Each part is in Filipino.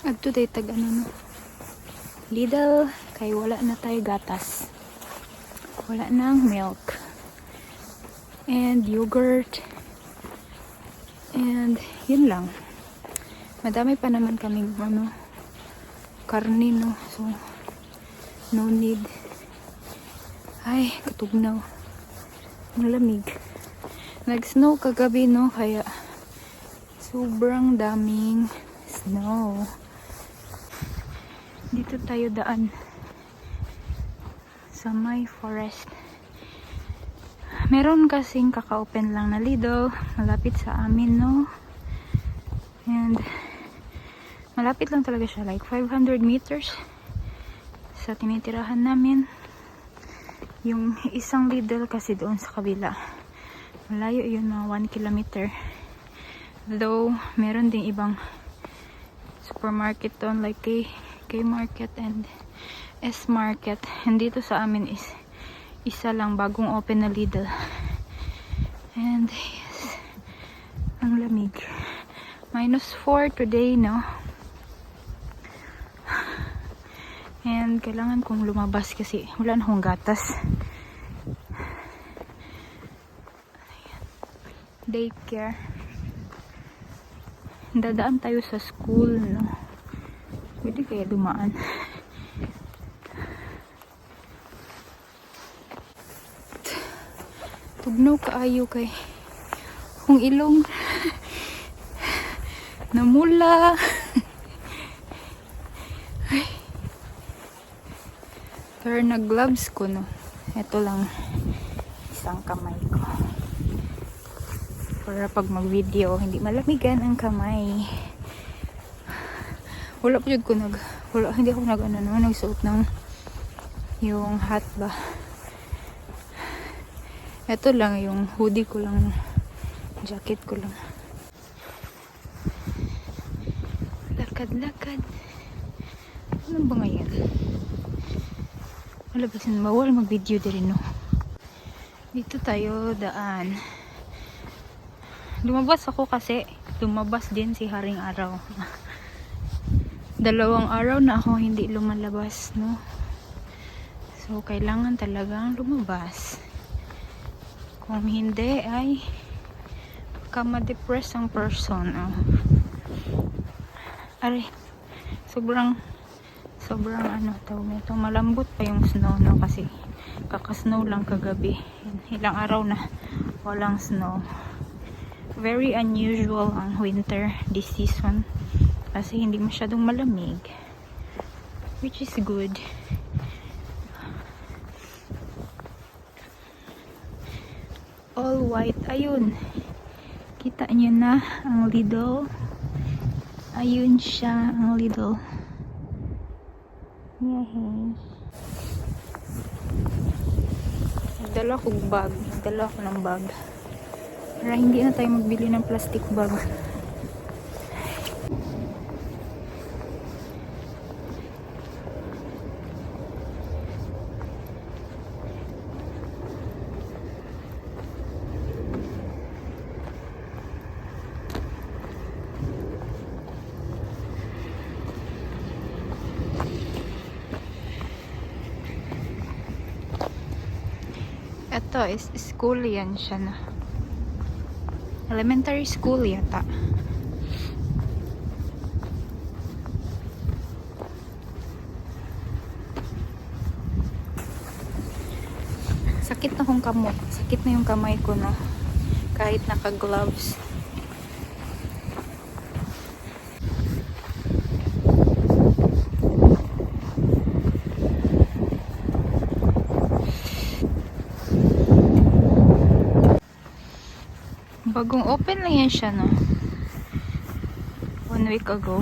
Adto day tag ano no. Lidl kay wala na tayo gatas. Wala nang milk. And yogurt. And yun lang. Madami pa naman kaming ano karne no. So no need. Ay, katugnaw. Malamig. Nag-snow kagabi no kaya sobrang daming snow. Dito tayo daan sa may forest. Meron kasing kaka-open lang na Lidl malapit sa amin no. And malapit lang talaga siya, like 500 meters sa tinitirahan namin. Yung isang Lidl kasi doon sa kabila. Malayo yun, mga 1 kilometer. Though meron ding ibang supermarket doon like K-Market and S-Market. And dito sa amin is isa lang bagong open na Lidl. And yes, ang lamig. -4 today, no? And kailangan kong lumabas kasi wala na akong gatas. Daycare. Dadaan tayo sa school, no? Pwede kaya dumaan. Tugnaw kaayo kay kung ilong namula. Ay. Pero nag-gloves ko, no? Ito lang isang kamay ko. Para pag mag-video, hindi malamigan ang kamay. Wala po yun ko hindi ako nagsuot ng yung hat ba. Ito lang yung hoodie ko lang, jacket ko lang. Lakad. Ano ba ngayon? Wala ba sin bawal mag-video din no. Dito tayo daan. Lumabas ako kasi lumabas din si Haring Araw. 2 araw na ako hindi lumalabas, no? So, kailangan talagang lumabas. Kung hindi, ay baka ma-depress ang person. Oh. Aray, sobrang ano tawag nito, malambot pa yung snow, no? Kasi kaka-snow lang kagabi. Ilang araw na walang snow. Very unusual ang winter this season. Kasi hindi masyadong malamig. Which is good. All white. Ayun. Kita nyo na ang Lidl. Ayun siya ang Lidl. Yay. Nagdala ko bag. Nagdala ko ng bag. Para hindi na tayo magbili ng plastic bag. Ito is school yan siya na. Elementary school yata. Sakit na kong kamot. Sakit na yung kamay ko na kahit naka-gloves. Bagong open lang yan siya, no? 1 week ago.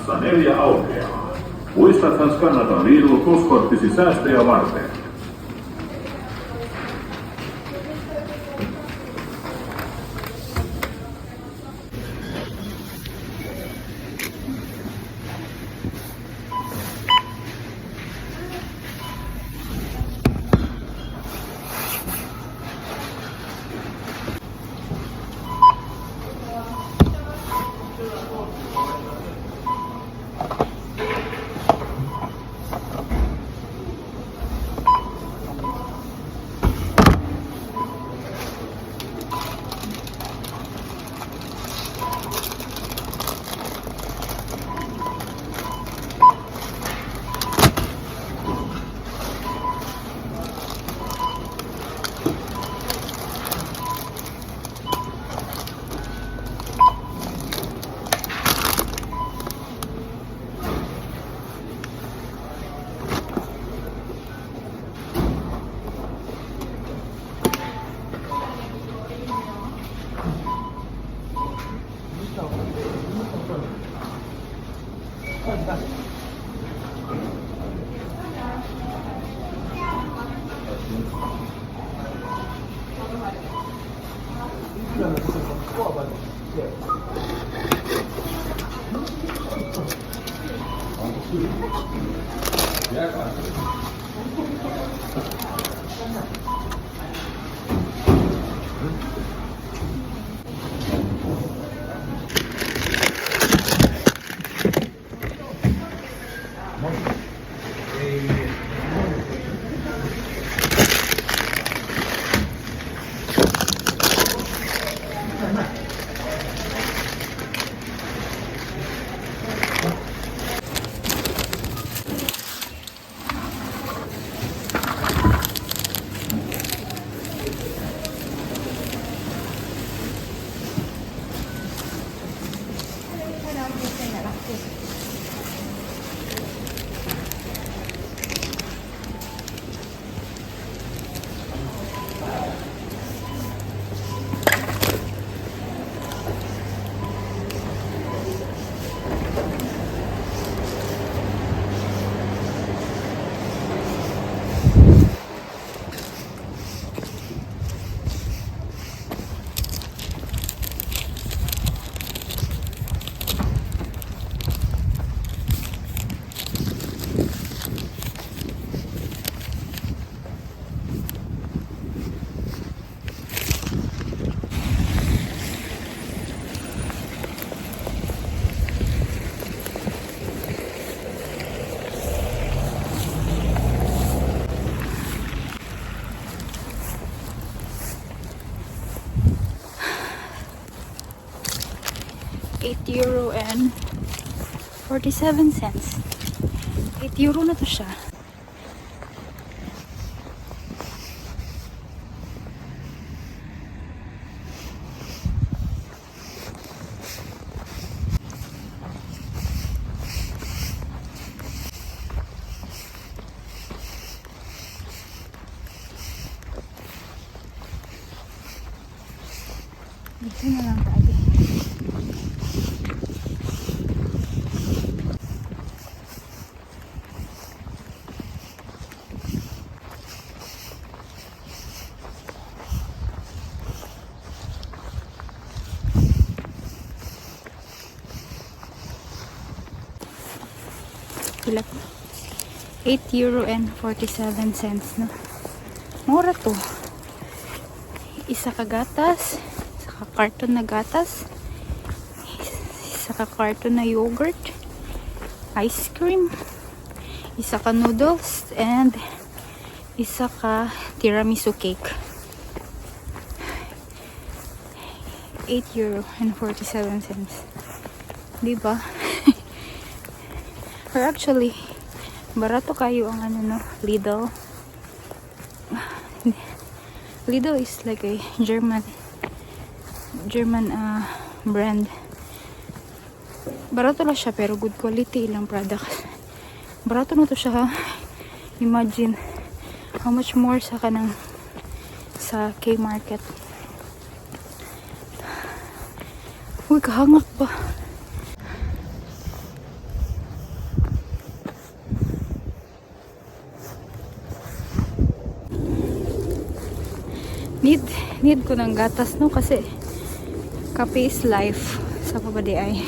Kassa 4 aukeaa. Muistathan skannata Lidl Plus-korttisi säästöjä varten. €8 and 47 cents. 8 euro na to siya. Dito na lang tayo. Pila po? €8 and 47 cents, no? Mura to. Isa ka gatas, isa ka karton na gatas, isa ka karton na yogurt, ice cream, isa ka noodles, and isa ka tiramisu cake. €8 and 47 cents. Diba? Or actually, barato kayo ang ano, no? Lidl. Lidl is like a German brand. Barato lang siya pero good quality ilang products. Barato na to siya, ha? Imagine how much more sa kanang sa K-Market. Uy, kahangak ba? Need ko ng gatas, no, kasi kape is life sa pabadi ay.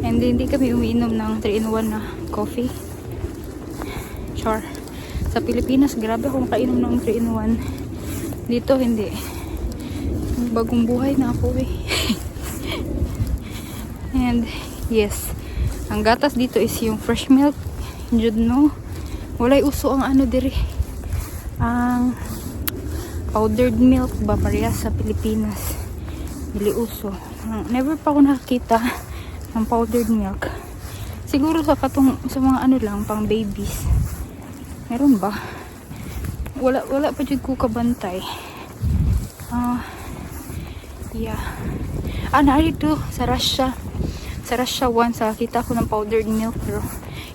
And hindi kami umiinom ng 3-in-1 na coffee. Char. Sa Pilipinas, grabe akong kainom ng 3-in-1. Dito, hindi. Bagong buhay na ako, eh. And, yes. Ang gatas dito is yung fresh milk. Jud, no? Walay uso ang ano diri. Ang powdered milk ba pareha sa Pilipinas. Dili uso. Never pa ako nakakita ng powdered milk. Siguro sa mga ano lang, pang babies. Meron ba? Wala pa jud ko kabantay. Yeah. Narito sa Russia. Sa Russia once nakita ko ng powdered milk, pero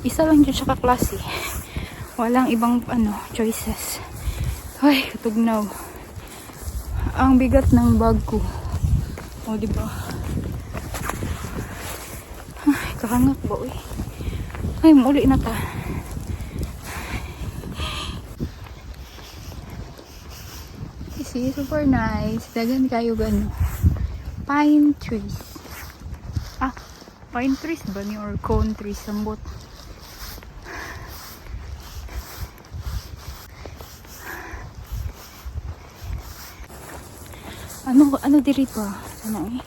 isa lang jud siya kaklase. Walang ibang choices. Ay, katugnaw. Ang bigat ng bag ko. O, diba? Ay, kahangak ba, uy. Ay, muli na ta. See, super nice. Dagan kayo gano. Pine trees. Pine trees ba ni? Or cone trees? Sambot. Ano diri pa?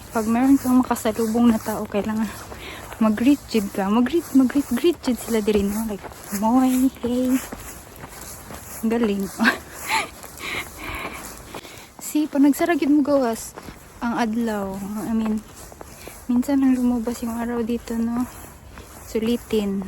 Pag meron kang makasalubong na tao, kailangan mag-greet jud ka. Mag-greet jud sila diri, no? Like, moy, hey. Galing. See, pag nagsaragid mo gawas, ang adlaw. I mean, minsan nang lumabas yung araw dito, no? Sulitin.